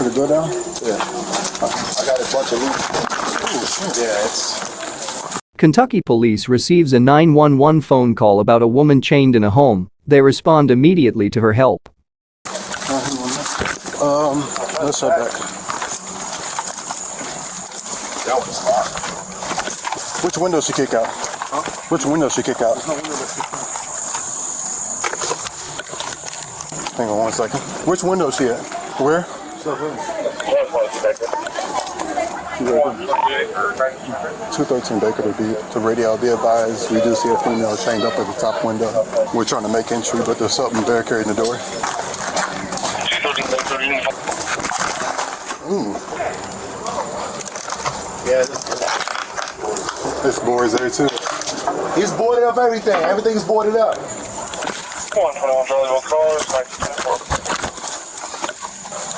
Put the door down? Yeah. I got a bunch of loot. Yeah, it's... Kentucky police receives a 911 phone call about a woman chained in a home. They respond immediately to her help. Let's start back. That one's locked. Which window she kick out? Huh? Which window she kick out? Hang on 1 second. Which window is she at? Where? 213 Baker to radio. Be advised, we do see a female chained up at the top window. We're trying to make entry, but there's something barricading the door. Yeah, this board's there too. He's boarded up everything. Everything's boarded up.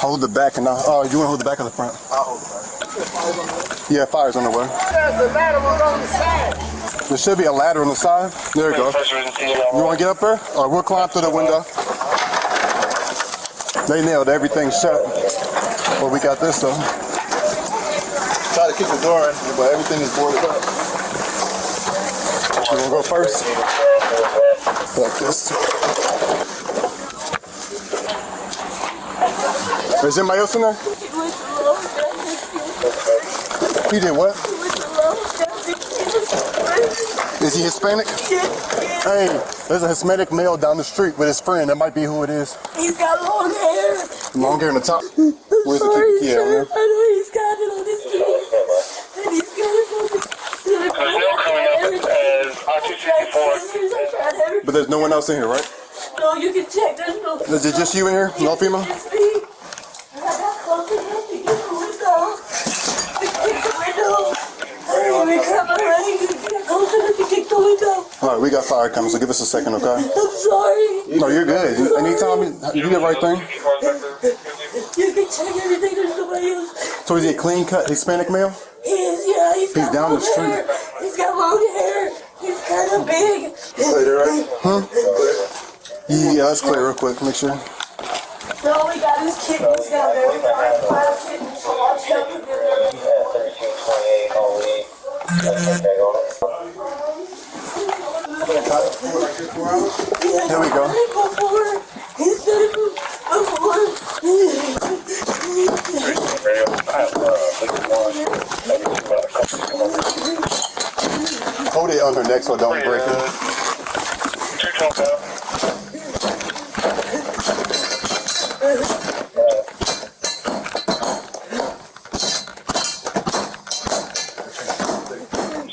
Hold the back and oh, you want to hold the back or the front? I'll hold the back. Yeah, fire's on the way. The ladder was on the side. There should be a ladder on the side. There you go. You want to get up there? Or we'll climb through the window. They nailed everything shut. Well, we got this though. Try to kick the door in, but everything is boarded up. You want to go first? Like this. Is anybody else in there? He did what? Is he Hispanic? Hey, there's a Hispanic male down the street with his friend. That might be who it is. He's got long hair. Long hair in the top? Where's sorry, the sir. I know he's got it on his feet. And he's got it on the... But there's no one else in here, right? No, you can check. There's no... Is it just you in here? No female? Alright, we got fire coming, so give us a second, okay? I'm sorry. No, you're good. Anytime you do the right thing. You can check everything, there's nobody else. So is he a clean cut Hispanic male? He is, yeah. He's down the street. Hair. He's got long hair. He's kind of big. Clear, right? Huh? Yeah, let's clear real quick, make sure. No, we got his kittens down there. We got 5 kittens, so watch out for them. Here we go. He's done it before. Hold it on her neck so it don't break it.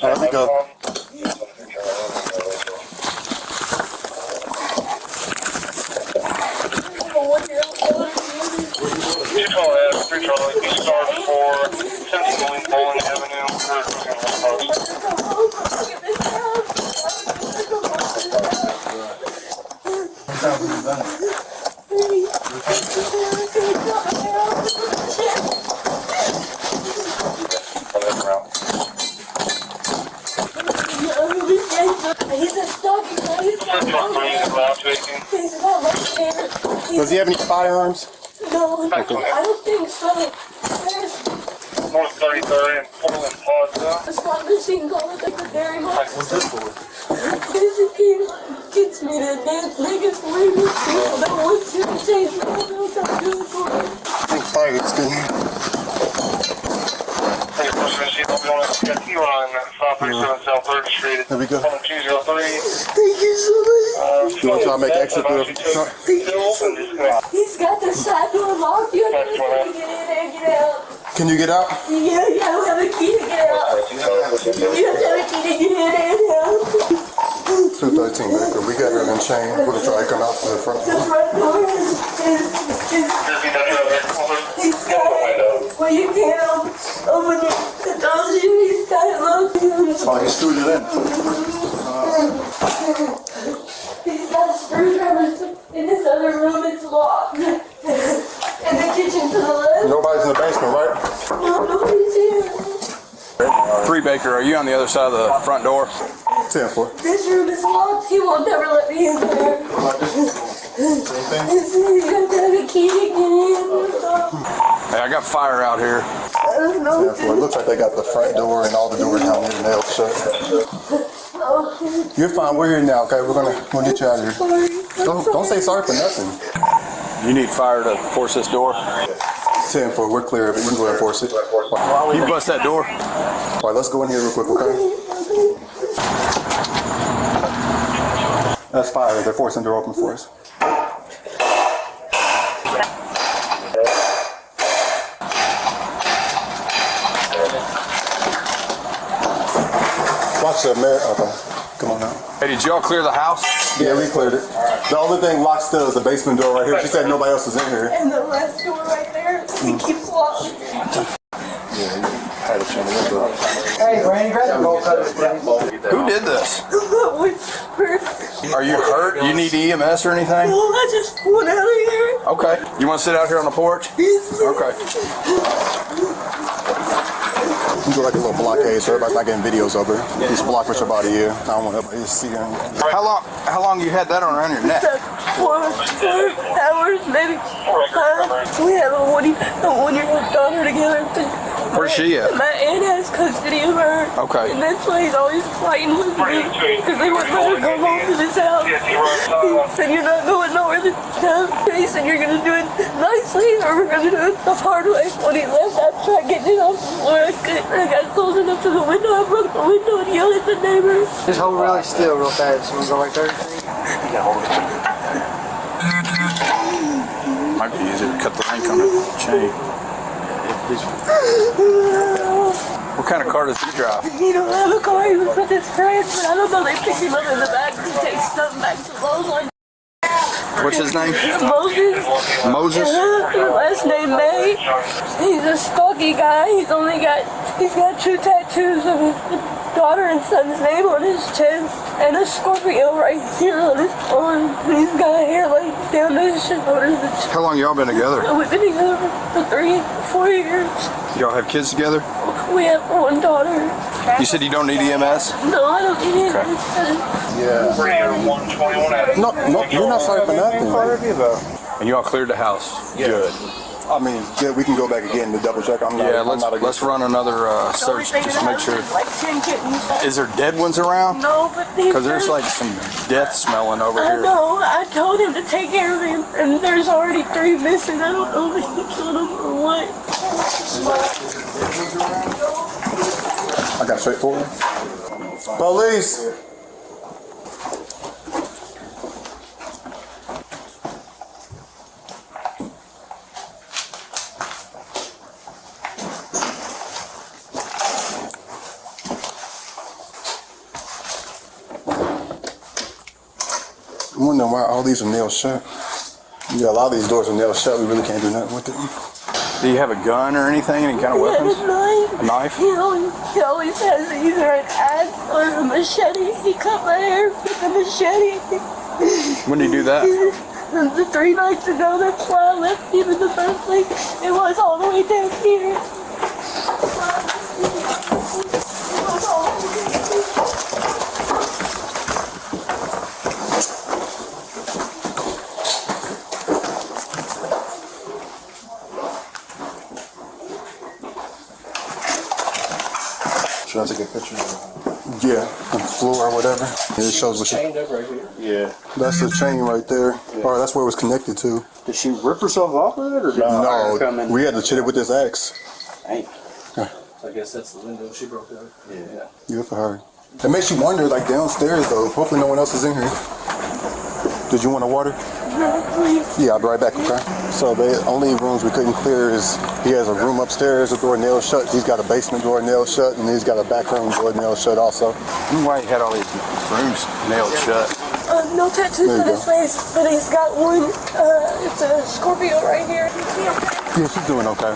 There we go. Does he have any firearms? No, I don't think so. There's North 33rd and Portland Plaza. a slot machine called like the Dairy Mark. What's this for? This gets me to dance niggas for me. That one two change the whole else I'm doing for me. I think fire is good. There we go. Thank you so much. You want to try to make exit through the front? He's got the side door locked. You have to get in and get out. Can you get out? Yeah, I don't have a key to get out. You have to have a key to get in and out. 213 Baker. We got her in chain. We're going to try to come out to the front. The front door is well, you can't open it. He's got it locked. Oh, he screwed it in. He's got a screwdriver in this other room. It's locked. And the kitchen to the left. Nobody's in the basement, right? No, nobody's here. 3 Baker, are you on the other side of the front door? 10-4. This room is locked. He won't never let me in there. You have to have a key to get in. Hey, I got fire out here. Yeah, well, it looks like they got the front door and all the doors down here nailed shut. You're fine. We're here now. Okay, we're gonna get you out of here. Don't say sorry for nothing. You need fire to force this door. 10-4. We're clear of it. We can go ahead and force it. You bust that door. All right, let's go in here real quick. Okay. That's fire. They're forcing the door open for us. Watch the mirror. Okay. Come on now. Hey, did y'all clear the house? Yeah, we cleared it. The only thing locked still is the basement door right here. She said nobody else is in here. And the last door right there, it keeps locked. Hey, Randy, grab the bowl cutters, please. Who did this? Are you hurt? You need EMS or anything? Oh, I just went out of here. Okay. You want to sit out here on the porch? Okay. You do like a little blockade so everybody's not getting videos over. Just block with your body here. I don't want everybody to see you. How long you had that on around your neck? 4 hours, maybe 5. We have a one-year-old daughter together. Where's she at? My aunt has custody of her. Okay. And that's why he's always fighting with me. Because they wouldn't let her go home to this house. He said, you're not going nowhere this time. He said, you're going to do it nicely or we're going to do it the hard way. When he left, I tried getting it off the floor. I got close enough to the window. I broke the window and yelled at the neighbors. Just hold really still real fast. You want to go right there? Might be easier to cut the link on the chain. What kind of car does he drive? He don't have a car. He was with his friends, but I don't know. They picked him up in the back to take stuff back to Lowe's. What's his name? Moses. Moses? Last name May. He's a stocky guy. He's got 2 tattoos of his daughter and son's name on his chest and a Scorpio right here on his arm. He's got hair like down to his shoulders. How long y'all been together? We've been together for 3-4 years. Y'all have kids together? We have 1 daughter. You said you don't need EMS? No, I don't need it. Yeah. No, you're not sorry for nothing. And y'all cleared the house? Yeah. Good. I mean, yeah, we can go back again to double check. Let's run another search just to make sure. Like 10 kittens. Is there dead ones around? No, but Because there's like some death smelling over I here. know. I told him to take care of him, and there's already 3 missing. I don't know if he killed them or what. I got straight forward. Police! I'm wondering why all these are nailed shut. Yeah, a lot of these doors are nailed shut. We really can't do nothing with them. Do you have a gun or anything? Any kind of weapons? A knife? He always has either an axe or a machete. He cut my hair with a machete. When did you do that? The 3 nights ago, that's why I left him in the first place. It was all the way down here. Should I take a picture of it? Yeah, on the floor or whatever. It shows what Chained up right here. Yeah. That's the chain right there. Yeah. Or that's where it was connected to. Did she rip herself off of it, or did the fire come No, in? we had to chit it with this axe. Dang. So I guess that's the window she broke out. Yeah. Good for her. It makes you wonder, like downstairs though. Hopefully no one else is in here. Did you want a water? Yeah, I'll be right back, okay? So the only rooms we couldn't clear is he has a room upstairs, a door nailed shut. He's got a basement door nailed shut, and he's got a back room door nailed shut also. I don't know why he had all these rooms nailed shut. No tattoos on his face, but he's got one. It's a Scorpio right here. Yeah, she's doing okay.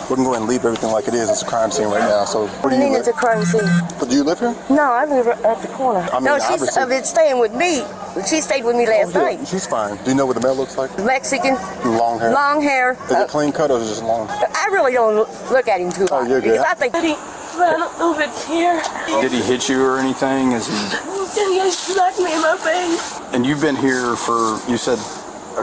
We can go ahead and leave everything like it is. It's a crime scene right now. So What do you mean it's a crime scene? Do you live here? No, I live at the corner. I mean, no, she's obviously. been staying with me. She stayed with me last Yeah, night. she's fine. Do you know what the mail looks like? Mexican, Long hair. long hair. Is it clean cut or is it just long? I really don't look at him too Oh, much. you're good. Because I think But I don't know if it's here. Did he hit you or anything? He smacked me in my face. And you've been here for, you said,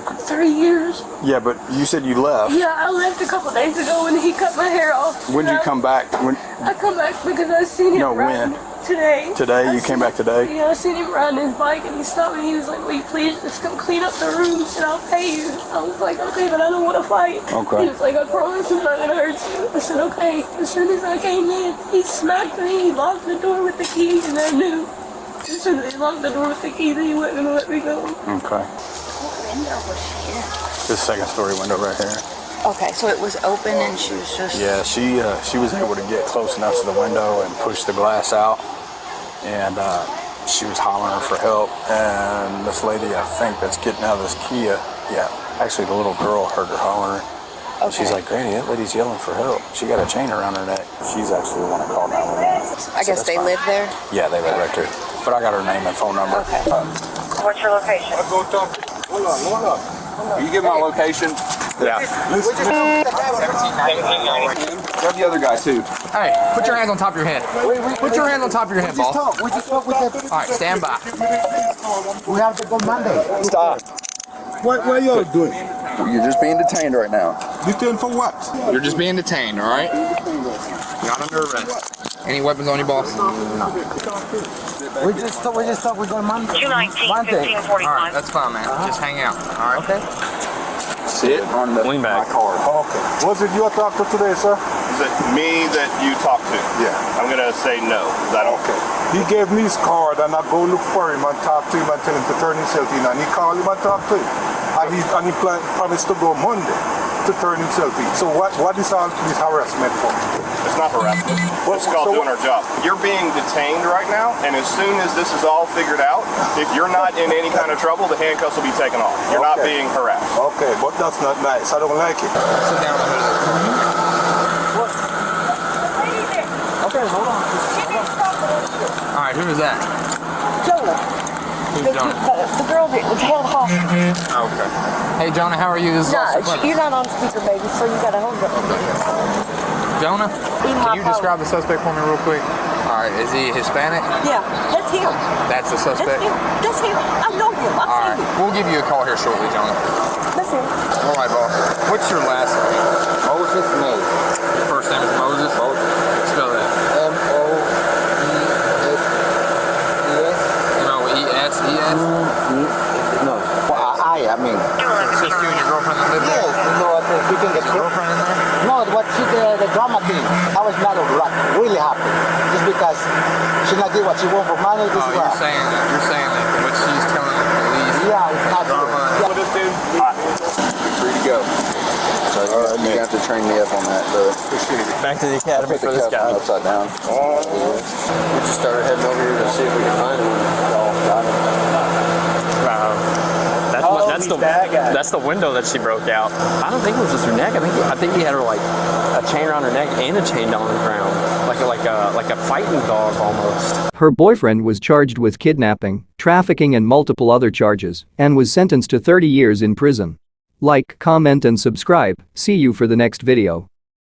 3 years. Yeah, but you said you left. Yeah, I left a couple days ago when he cut my hair off. When did you come back? I come back because I seen him riding today. Today? You came back today? Yeah, I seen him riding his bike and he stopped me. He was like, will you please just come clean up the room and I'll pay you. I was like, okay, but I don't want to fight. Okay. He was like, I promise I'm not going to hurt you. I said, okay. As soon as I came in, he smacked me. He locked the door with the key and I knew. As soon as he locked the door with the key, that he wasn't going to let me go. Okay. What window was here? This second story window right here. Okay, so it was open and she was just... Yeah, she was able to get close enough to the window and push the glass out. And she was hollering for help. And this lady, I think, that's getting out of this Kia, yeah, actually the little girl heard her hollering. Okay. She's like, Granny, that lady's yelling for help. She got a chain around her neck. She's actually the one that called 911. I guess they live there? Yeah, they live right there. But I got her name and phone number. Okay. What's your location? Hold on. You give my location? Yeah. Grab the other guy too. Hey, put your hands on top of your head. Put your hands on top of your head, boss. We just talk with the... All right, stand by. We have to go Monday. Stop. What are you doing? You're just being detained right now. Detained for what? You're just being detained, all right? You're not under arrest. Any weapons on you, boss? We just talk. We go Monday. 219, 1545. All right, that's fine, man. Just hang out. All right. Okay. Sit on my card. Okay. Was it your doctor today, sir? Is it me that you talked to? Yeah. I'm gonna say no, because I don't. Okay. He gave me his card and I go look for him and talk to him and tell him to turn himself in and he called him and talk to him. And he promised to go Monday to turn himself in. So what is all this harassment for? It's not harassment. It's called doing our job. You're being detained right now, and as soon as this is all figured out, if you're not in any kind of trouble, the handcuffs will be taken off. You're not being harassed. Okay, but that's not nice. I don't like it. Sit down. Okay, hold on. All right, who is that? Jonah. Who's Jonah? The girl that was held hostage. Okay. Hey, Jonah, how are you? This is Austin Clemens. You're not on speaker, baby, so you gotta hold it. Jonah, can you describe the suspect for me real quick? All right, is he Hispanic? Yeah, that's him. That's the suspect? That's him. I know him. All right, we'll give you a call here shortly, Jonah. That's him. All right, boss. What's your last name? Moses May. Your first name is Moses? Moses. Spell that. M-O-E-S-E-S. M-O-E-S-E-S? No. I mean. It's just you and your girlfriend that live there? Yes, you know, we can get Girlfriend in there? No, what the drama thing. I was not really happy. Just because she not did what she want for money. This is You're saying that what she's telling the police. Yeah, it's not drama. Yeah. Free to go. So you have to train me up on that, though. Back to the academy for this guy. Upside down. We just started heading over here to see if we can find him. That's the window that she broke out. I don't think it was just her neck. I think he had her like a chain around her neck and a chain down on the ground, like a fighting dog almost. Her boyfriend was charged with kidnapping, trafficking and multiple other charges and was sentenced to 30 years in prison. Like, comment and subscribe. See you for the next video.